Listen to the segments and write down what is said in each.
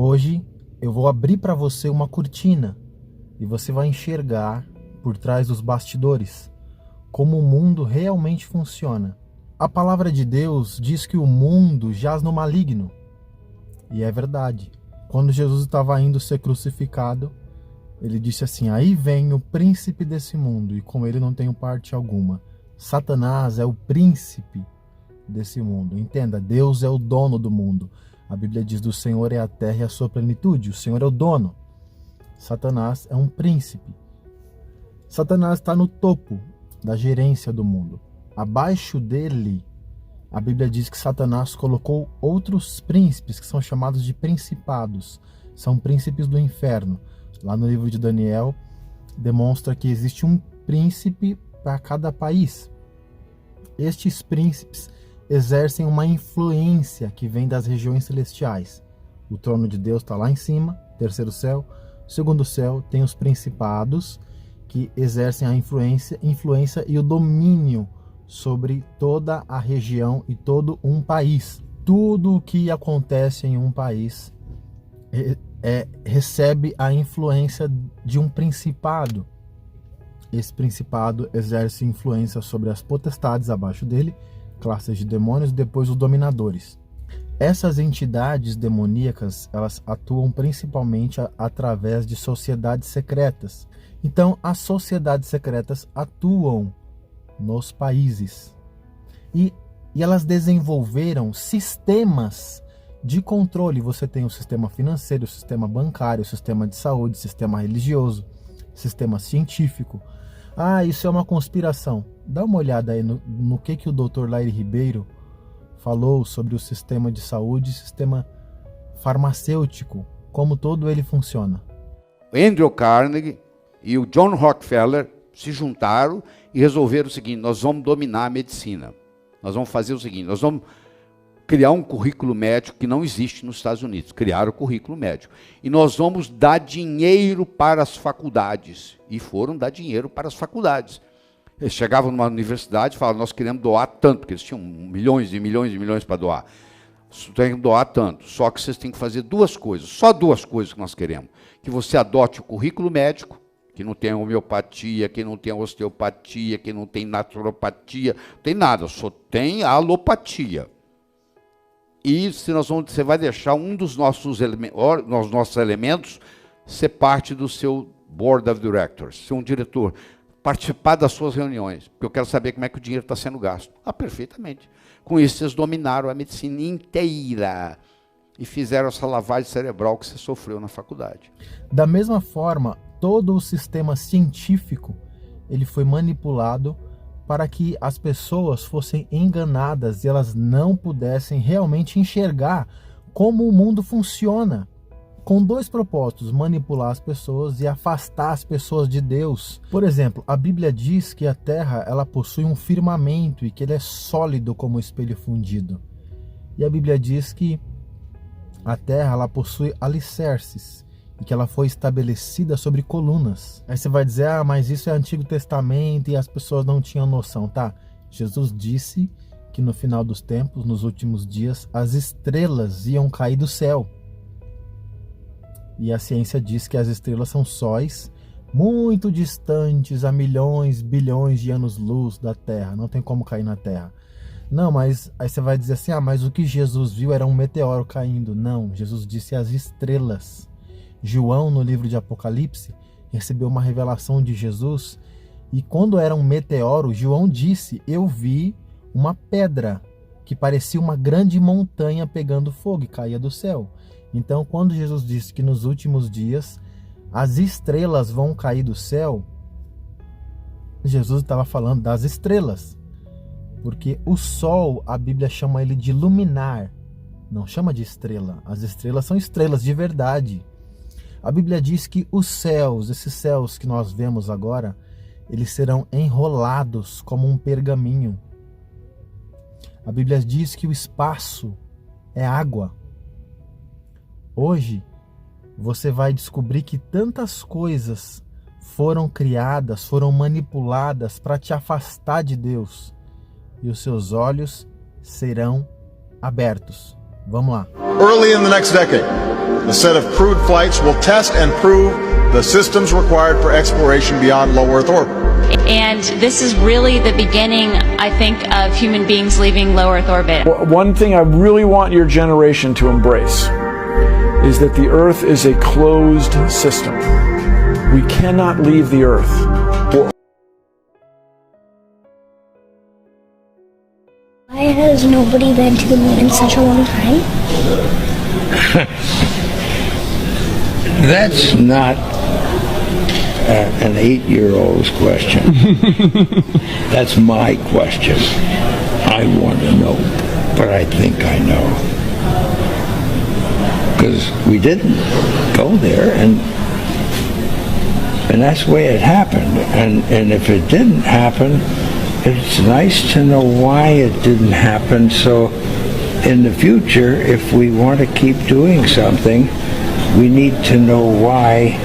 Hoje eu vou abrir para você uma cortina e você vai enxergar por trás dos bastidores como o mundo realmente funciona. A palavra de Deus diz que o mundo jaz no maligno. E é verdade. Quando Jesus estava indo ser crucificado, ele disse assim: aí vem o príncipe desse mundo e com ele não tenho parte alguma. Satanás é o príncipe desse mundo. Entenda, Deus é o dono do mundo. A Bíblia diz: do Senhor é a terra e a sua plenitude. O Senhor é o dono. Satanás é um príncipe. Satanás está no topo da gerência do mundo. Abaixo dele, a Bíblia diz que Satanás colocou outros príncipes que são chamados de principados. São príncipes do inferno. Lá no livro de Daniel, demonstra que existe um príncipe para cada país. Estes príncipes exercem uma influência que vem das regiões celestiais. O trono de Deus está lá em cima, terceiro céu. Segundo céu tem os principados que exercem a influência e o domínio sobre toda a região e todo um país. Tudo o que acontece em um país recebe a influência de um principado. Esse principado exerce influência sobre as potestades abaixo dele, classes de demônios, e depois os dominadores. Essas entidades demoníacas, elas atuam principalmente através de sociedades secretas. Então, as sociedades secretas atuam nos países. E elas desenvolveram sistemas de controle. Você tem o sistema financeiro, o sistema bancário, o sistema de saúde, o sistema religioso, sistema científico. Ah, isso é uma conspiração. Dá uma olhada aí no que o Dr. Laire Ribeiro falou sobre o sistema de saúde, sistema farmacêutico, como todo ele funciona. Andrew Carnegie e o John Rockefeller se juntaram e resolveram o seguinte: nós vamos dominar a medicina. Nós vamos fazer o seguinte: nós vamos criar um currículo médico que não existe nos Estados Unidos. Criaram o currículo médico. E nós vamos dar dinheiro para as faculdades. E foram dar dinheiro para as faculdades. Eles chegavam numa universidade e falavam: nós queremos doar tanto, porque eles tinham milhões e milhões e milhões para doar. Tem que doar tanto. Só que vocês têm que fazer duas coisas. Só duas coisas que nós queremos. Que você adote o currículo médico, que não tem homeopatia, que não tem osteopatia, que não tem naturopatia, não tem nada, só tem alopatia. E você vai deixar um dos nossos elementos ser parte do seu Board of Directors, ser um diretor, participar das suas reuniões, porque eu quero saber como é que o dinheiro está sendo gasto. Ah, perfeitamente. Com isso, vocês dominaram a medicina inteira e fizeram essa lavagem cerebral que você sofreu na faculdade. Da mesma forma, todo o sistema científico ele foi manipulado para que as pessoas fossem enganadas e elas não pudessem realmente enxergar como o mundo funciona. Com dois propósitos: manipular as pessoas e afastar as pessoas de Deus. Por exemplo, a Bíblia diz que a terra ela possui um firmamento e que ele é sólido como espelho fundido. E a Bíblia diz que a terra ela possui alicerces e que ela foi estabelecida sobre colunas. Aí você vai dizer: ah, mas isso é Antigo Testamento e as pessoas não tinham noção. Tá, Jesus disse que no final dos tempos, nos últimos dias, as estrelas iam cair do céu. E a ciência diz que as estrelas são sóis muito distantes, a milhões, bilhões de anos-luz da Terra. Não tem como cair na Terra. Não, mas aí você vai dizer assim: ah, mas o que Jesus viu era um meteoro caindo. Não, Jesus disse as estrelas. João, no livro de Apocalipse, recebeu uma revelação de Jesus e quando era um meteoro, João disse: eu vi uma pedra que parecia uma grande montanha pegando fogo e caía do céu. Então, quando Jesus disse que nos últimos dias as estrelas vão cair do céu, Jesus estava falando das estrelas, porque o sol, a Bíblia chama ele de luminar, não chama de estrela. As estrelas são estrelas de verdade. A Bíblia diz que os céus, esses céus que nós vemos agora, eles serão enrolados como um pergaminho. A Bíblia diz que o espaço é água. Hoje, você vai descobrir que tantas coisas foram criadas, foram manipuladas para te afastar de Deus. E os seus olhos serão abertos. Vamos lá. Early in the next decade, A set of crewed flights will test and prove the systems required for exploration beyond low Earth orbit. And this is really the beginning, I think, of human beings leaving low Earth orbit. One thing I really want your generation to embrace is that the Earth is a closed system. We cannot leave the Earth. Why has nobody been to the moon in such a long time? That's not an 8-year-old's question. That's my question. I want to know, but I think I know. Because we didn't go there, and that's the way it happened. And if it didn't happen, it's nice to know why it didn't happen, so in the future, if we want to keep doing something, we need to know why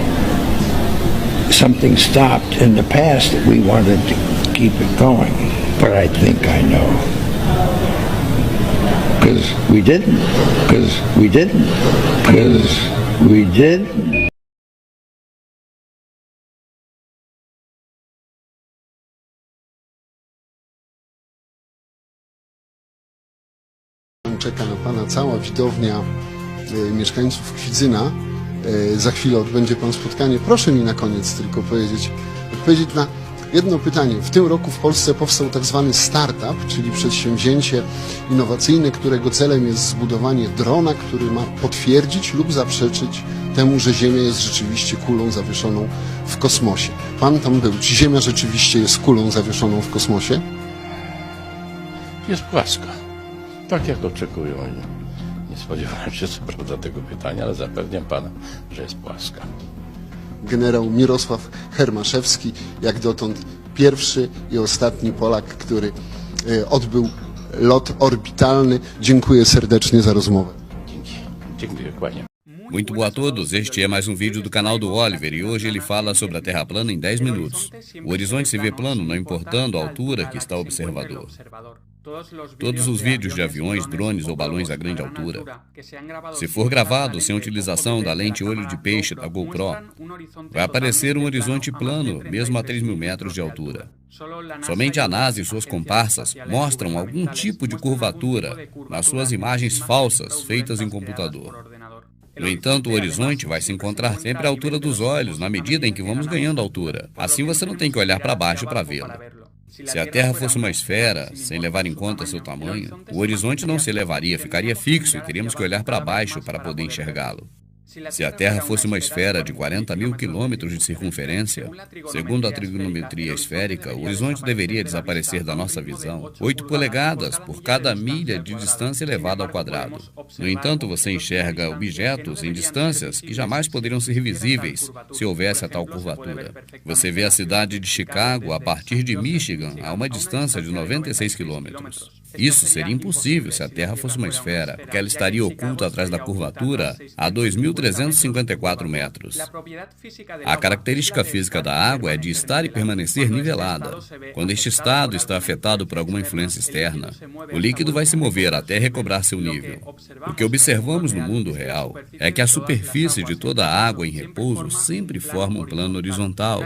something stopped in the past that we wanted to keep it going. But I think I know. Because we didn't. Because we didn't. Because we did. Czeka na Pana cała widownia mieszkańców Kwidzyna. Za chwilę odbędzie Pan spotkanie. Proszę mi na koniec tylko odpowiedzieć na jedno pytanie. W tym roku w Polsce powstał tak zwany startup, czyli przedsięwzięcie innowacyjne, którego celem jest zbudowanie drona, który ma potwierdzić lub zaprzeczyć temu, że Ziemia jest rzeczywiście kulą zawieszoną w kosmosie. Pan tam był. Czy Ziemia rzeczywiście jest kulą zawieszoną w kosmosie? Jest płaska. Tak jak oczekują oni. Nie spodziewałem się co prawda tego pytania, ale zapewniam Pana, że jest płaska. Generał Mirosław Hermaszewski, jak dotąd pierwszy i ostatni Polak, który odbył lot orbitalny. Dziękuję serdecznie za rozmowę. Dziękuję, kłaniam. Muito boa a todos, este é mais um vídeo do canal do Oliver e hoje ele fala sobre a Terra plana em 10 minutos. O horizonte se vê plano, não importando a altura que está o observador. Todos os vídeos de aviões, drones ou balões a grande altura, se for gravado sem utilização da lente olho de peixe da GoPro, vai aparecer um horizonte plano, mesmo a 3.000 metros de altura. Somente a NASA e suas comparsas mostram algum tipo de curvatura nas suas imagens falsas feitas em computador. No entanto, o horizonte vai se encontrar sempre à altura dos olhos, na medida em que vamos ganhando altura. Assim você não tem que olhar para baixo para vê-lo. Se a Terra fosse uma esfera, sem levar em conta seu tamanho, o horizonte não se elevaria, ficaria fixo e teríamos que olhar para baixo para poder enxergá-lo. Se a Terra fosse uma esfera de 40.000 quilômetros de circunferência, segundo a trigonometria esférica, o horizonte deveria desaparecer da nossa visão 8 polegadas por cada milha de distância elevada ao quadrado. No entanto, você enxerga objetos em distâncias que jamais poderiam ser visíveis se houvesse a tal curvatura. Você vê a cidade de Chicago a partir de Michigan a uma distância de 96 quilômetros. Isso seria impossível se a Terra fosse uma esfera, porque ela estaria oculta atrás da curvatura a 2.354 metros. A característica física da água é de estar e permanecer nivelada. Quando este estado está afetado por alguma influência externa, o líquido vai se mover até recobrar seu nível. O que observamos no mundo real é que a superfície de toda a água em repouso sempre forma um plano horizontal.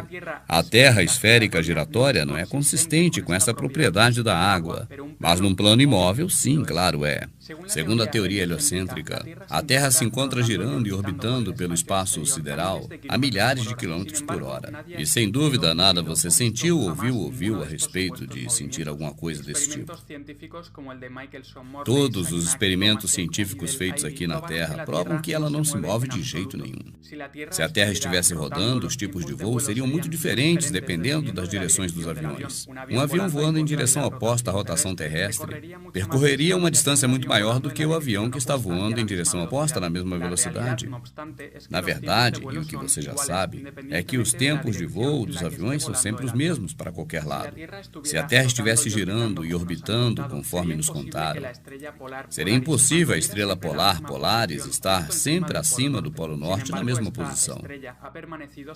A Terra esférica giratória não é consistente com essa propriedade da água, mas num plano imóvel, sim, claro é. Segundo a teoria heliocêntrica, a Terra se encontra girando e orbitando pelo espaço sideral a milhares de quilômetros por hora. E sem dúvida nada você sentiu ou ouviu a respeito de sentir alguma coisa desse tipo. Todos os experimentos científicos feitos aqui na Terra provam que ela não se move de jeito nenhum. Se a Terra estivesse rodando, os tipos de voo seriam muito diferentes dependendo das direções dos aviões. Um avião voando em direção oposta à rotação terrestre percorreria uma distância muito maior do que o avião que está voando em direção oposta na mesma velocidade. Na verdade, e o que você já sabe, é que os tempos de voo dos aviões são sempre os mesmos para qualquer lado. Se a Terra estivesse girando e orbitando conforme nos contaram, seria impossível a estrela polar Polaris estar sempre acima do Polo Norte na mesma posição.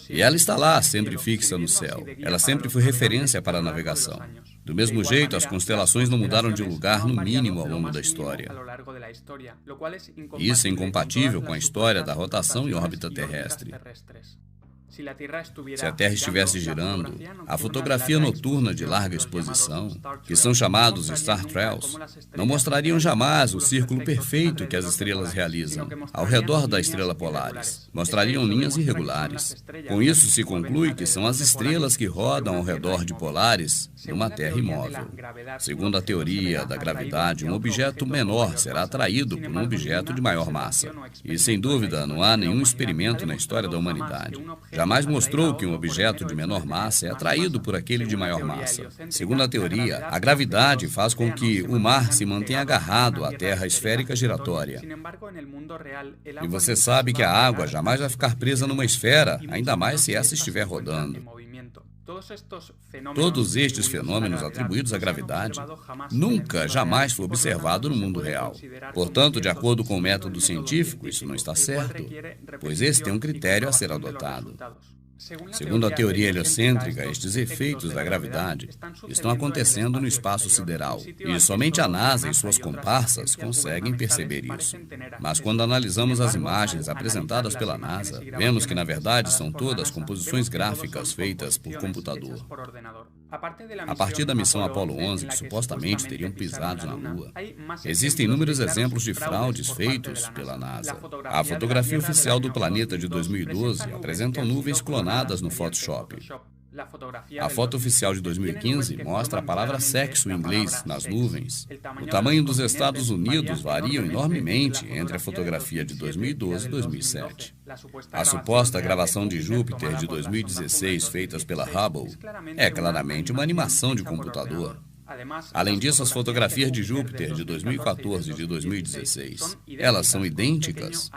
E ela está lá, sempre fixa no céu. Ela sempre foi referência para a navegação. Do mesmo jeito, as constelações não mudaram de lugar, no mínimo, ao longo da história. Isso é incompatível com a história da rotação em órbita terrestre. Se a Terra estivesse girando, a fotografia noturna de larga exposição, que são chamados Star Trails, não mostrariam jamais o círculo perfeito que as estrelas realizam ao redor da estrela Polaris. Mostrariam linhas irregulares. Com isso se conclui que são as estrelas que rodam ao redor de Polaris numa Terra imóvel. Segundo a teoria da gravidade, um objeto menor será atraído por um objeto de maior massa. E, sem dúvida, não há nenhum experimento na história da humanidade jamais mostrou que um objeto de menor massa é atraído por aquele de maior massa. Segundo a teoria, a gravidade faz com que o mar se mantenha agarrado à Terra esférica giratória. E você sabe que a água jamais vai ficar presa numa esfera, ainda mais se essa estiver rodando. Todos estes fenômenos atribuídos à gravidade nunca, jamais foi observado no mundo real. Portanto, de acordo com o método científico, isso não está certo, pois esse tem um critério a ser adotado. Segundo a teoria heliocêntrica, estes efeitos da gravidade estão acontecendo no espaço sideral, e somente a NASA e suas comparsas conseguem perceber isso. Mas quando analisamos as imagens apresentadas pela NASA, vemos que, na verdade, são todas composições gráficas feitas por computador. A partir da missão Apollo 11, que supostamente teriam pisado na Lua, existem inúmeros exemplos de fraudes feitos pela NASA. A fotografia oficial do planeta de 2012 apresenta nuvens clonadas no Photoshop. A foto oficial de 2015 mostra a palavra sexo em inglês nas nuvens. O tamanho dos Estados Unidos varia enormemente entre a fotografia de 2012 e 2007. A suposta gravação de Júpiter de 2016, feitas pela Hubble, é claramente uma animação de computador. Além disso, as fotografias de Júpiter de 2014 e de 2016, elas são idênticas.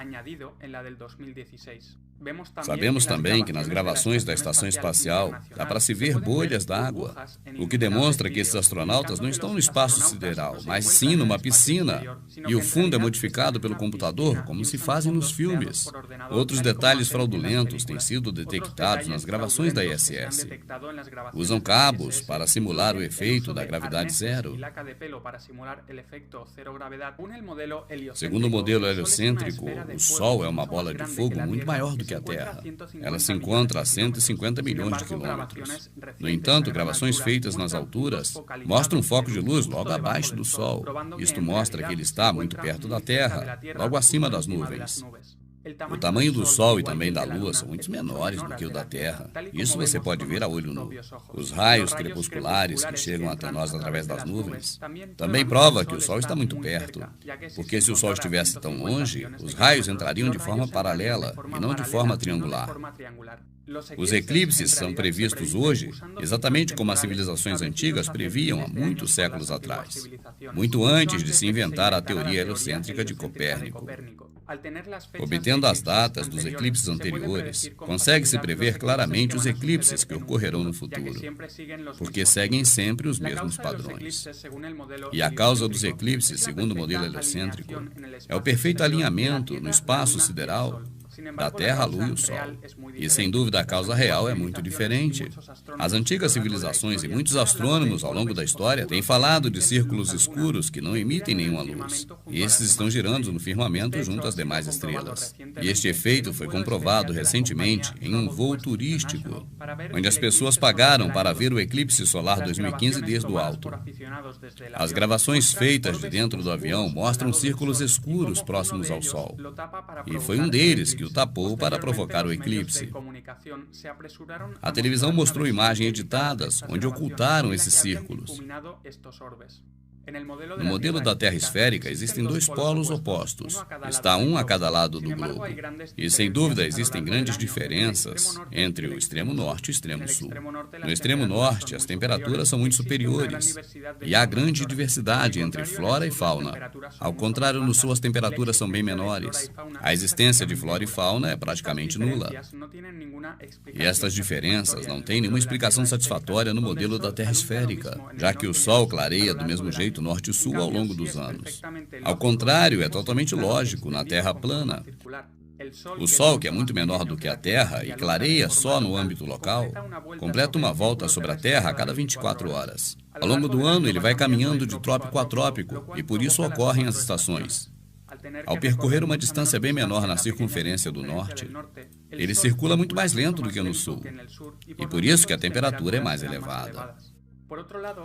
Sabemos também que nas gravações da estação espacial dá para se ver bolhas d'água, o que demonstra que esses astronautas não estão no espaço sideral, mas sim numa piscina, e o fundo é modificado pelo computador, como se fazem nos filmes. Outros detalhes fraudulentos têm sido detectados nas gravações da ISS. Usam cabos para simular o efeito da gravidade zero. Segundo o modelo heliocêntrico, o Sol é uma bola de fogo muito maior do que a Terra. Ela se encontra a 150 milhões de quilômetros. No entanto, gravações feitas nas alturas mostram um foco de luz logo abaixo do Sol. Isto mostra que ele está muito perto da Terra, logo acima das nuvens. O tamanho do Sol e também da Lua são muito menores do que o da Terra. Isso você pode ver a olho nu. Os raios crepusculares que chegam até nós através das nuvens também prova que o Sol está muito perto, porque se o Sol estivesse tão longe, os raios entrariam de forma paralela e não de forma triangular. Os eclipses são previstos hoje exatamente como as civilizações antigas previam há muitos séculos atrás, muito antes de se inventar a teoria heliocêntrica de Copérnico. Obtendo as datas dos eclipses anteriores, consegue-se prever claramente os eclipses que ocorrerão no futuro, porque seguem sempre os mesmos padrões. E a causa dos eclipses, segundo o modelo heliocêntrico, é o perfeito alinhamento no espaço sideral da Terra, a Lua e o Sol. E, sem dúvida, a causa real é muito diferente. As antigas civilizações e muitos astrônomos ao longo da história têm falado de círculos escuros que não emitem nenhuma luz. E esses estão girando no firmamento junto às demais estrelas. E este efeito foi comprovado recentemente em um voo turístico, onde as pessoas pagaram para ver o eclipse solar 2015 desde o alto. As gravações feitas de dentro do avião mostram círculos escuros próximos ao Sol. E foi um deles que o tapou para provocar o eclipse. A televisão mostrou imagens editadas onde ocultaram esses círculos. No modelo da Terra esférica existem dois polos opostos. Está um a cada lado do globo. E, sem dúvida, existem grandes diferenças entre o extremo norte e o extremo sul. No extremo norte, as temperaturas são muito superiores e há grande diversidade entre flora e fauna. Ao contrário, no sul, as temperaturas são bem menores. A existência de flora e fauna é praticamente nula. E estas diferenças não têm nenhuma explicação satisfatória no modelo da Terra esférica, já que o Sol clareia do mesmo jeito norte e sul ao longo dos anos. Ao contrário, é totalmente lógico na Terra plana. O Sol, que é muito menor do que a Terra e clareia só no âmbito local, completa uma volta sobre a Terra a cada 24 horas. Ao longo do ano, ele vai caminhando de trópico a trópico e por isso ocorrem as estações. Ao percorrer uma distância bem menor na circunferência do norte, ele circula muito mais lento do que no sul, e por isso que a temperatura é mais elevada.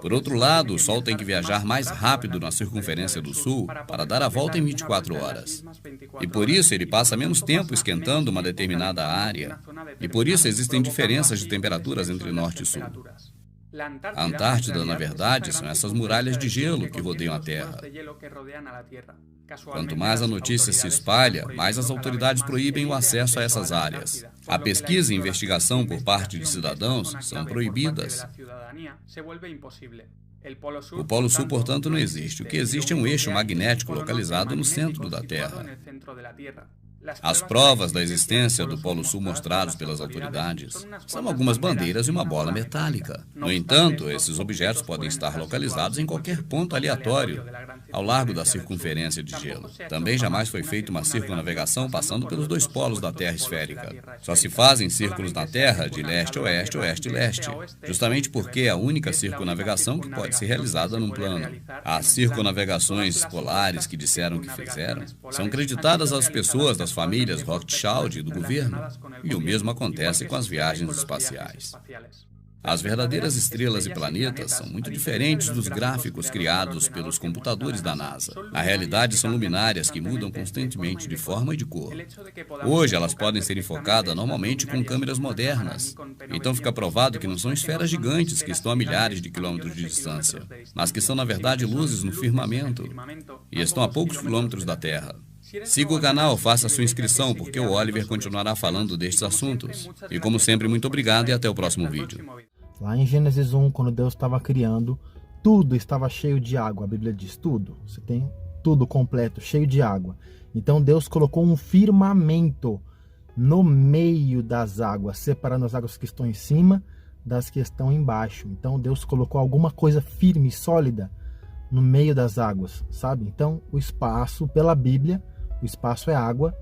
Por outro lado, o Sol tem que viajar mais rápido na circunferência do sul para dar a volta em 24 horas. E por isso ele passa menos tempo esquentando uma determinada área, e por isso existem diferenças de temperaturas entre norte e sul. A Antártida, na verdade, são essas muralhas de gelo que rodeiam a Terra. Quanto mais a notícia se espalha, mais as autoridades proíbem o acesso a essas áreas. A pesquisa e investigação por parte de cidadãos são proibidas. O Polo Sul, portanto, não existe. O que existe é um eixo magnético localizado no centro da Terra. As provas da existência do Polo Sul mostrados pelas autoridades são algumas bandeiras e uma bola metálica. No entanto, esses objetos podem estar localizados em qualquer ponto aleatório ao largo da circunferência de gelo. Também jamais foi feita uma circunnavegação passando pelos dois polos da Terra esférica. Só se fazem círculos na Terra de leste a oeste, oeste a leste, justamente porque é a única circunnavegação que pode ser realizada num plano. As circunnavegações polares que disseram que fizeram são creditadas às pessoas das famílias Rothschild e do governo, e o mesmo acontece com as viagens espaciais. As verdadeiras estrelas e planetas são muito diferentes dos gráficos criados pelos computadores da NASA. Na realidade, são luminárias que mudam constantemente de forma e de cor. Hoje, elas podem ser enfocadas normalmente com câmeras modernas. Então fica provado que não são esferas gigantes que estão a milhares de quilômetros de distância, mas que são, na verdade, luzes no firmamento e estão a poucos quilômetros da Terra. Siga o canal, faça sua inscrição, porque o Oliver continuará falando destes assuntos. E como sempre, muito obrigado e até o próximo vídeo. Lá em Gênesis 1, quando Deus estava criando, tudo estava cheio de água. A Bíblia diz tudo. Você tem tudo completo, cheio de água. Então Deus colocou um firmamento no meio das águas, separando as águas que estão em cima das que estão embaixo. Então Deus colocou alguma coisa firme e sólida no meio das águas, sabe? Então o espaço, pela Bíblia, o espaço é água.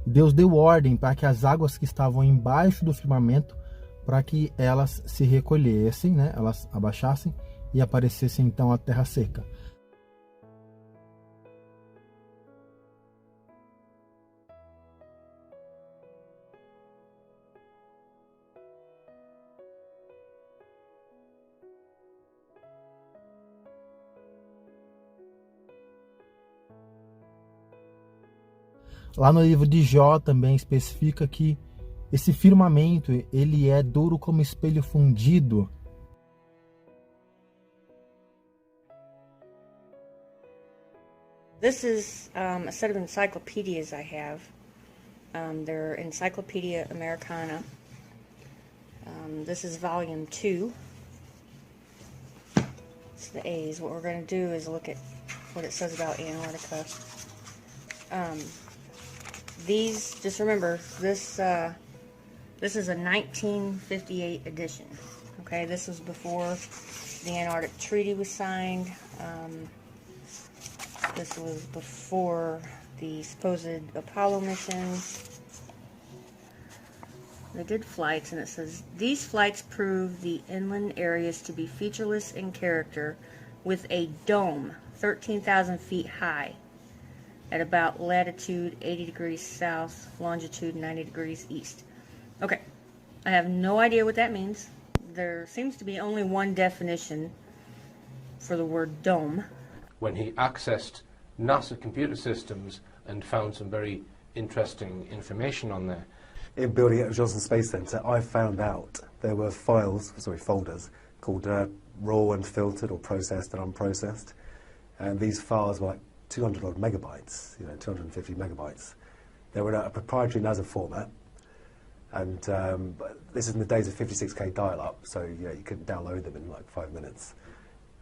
Deus deu ordem para que as águas que estavam embaixo do firmamento, para que elas se recolhessem, né? Elas abaixassem e aparecesse então a terra seca. Lá no livro de Jó também especifica que esse firmamento, ele é duro como espelho fundido. This is a set of encyclopedias I have. They're Encyclopedia Americana. This is volume 2. It's the A's. What we're going to do is look at what it says about Antarctica. These, just remember, this is a 1958 edition. Okay, this was before the Antarctic Treaty was signed. This was before the supposed Apollo missions. They did flights, and it says, these flights prove the inland areas to be featureless in character, with a dome 13,000 feet high at about latitude 80 degrees south, longitude 90 degrees east. Okay, I have no idea what that means. There seems to be only one definition for the word dome. When he accessed NASA computer systems and found some very interesting information on there. In building at the Johnson Space Centre, I found out there were folders called raw and filtered, or processed and unprocessed, and these files were like 200 odd megabytes, 250 megabytes. They were in a proprietary NASA format, and this is in the days of 56k dial-up, so you couldn't download them in like 5 minutes.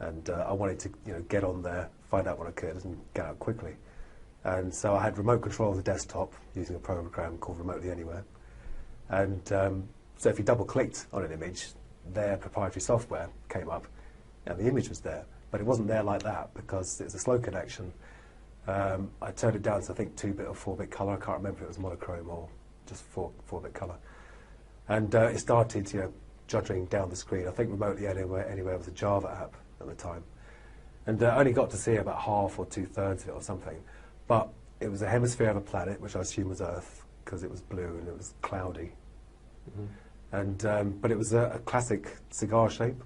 And I wanted to get on there, find out what I could, and get out quickly. And so I had remote control of the desktop using a program called Remotely Anywhere. And so if you double-clicked on an image, their proprietary software came up, and the image was there. But it wasn't there like that because it's a slow connection. I turned it down to, I think, 2-bit or 4-bit color. I can't remember if it was monochrome or just 4-bit color. And it started, judging down the screen. I think Remotely Anywhere was a Java app at the time. And I only got to see about half or 2/3 of it or something. But it was a hemisphere of a planet, which I assume was Earth, because it was blue and it was cloudy. And but it was a classic cigar shape,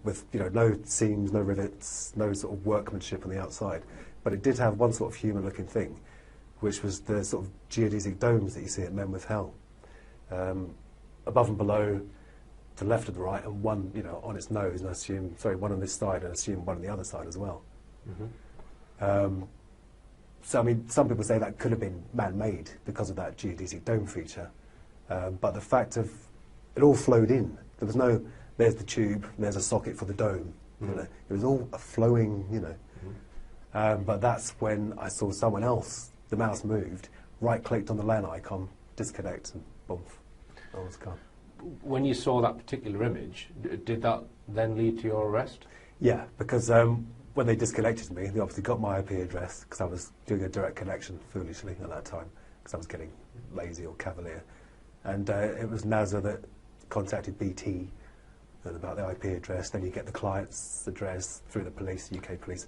with no seams, no rivets, no sort of workmanship on the outside. But it did have one sort of human-looking thing, which was the sort of geodesic domes that you see at Menwith Hell, above and below, to the left and the right, and one on its nose, and I assume one on this side, and I assume one on the other side as well. So I mean, some people say that could have been man-made because of that geodesic dome feature, but the fact of it all flowed in. There was no, there's the tube, and there's a socket for the dome. It was all a flowing, but that's when I saw someone else, the mouse moved, right-clicked on the LAN icon, disconnect, and boom, I was gone. When you saw that particular image, did that then lead to your arrest? Yeah, because when they disconnected me, they obviously got my IP address, because I was doing a direct connection, foolishly, at that time, because I was getting lazy or cavalier. And it was NASA that contacted BT about the IP address, then you get the client's address through the police, UK police.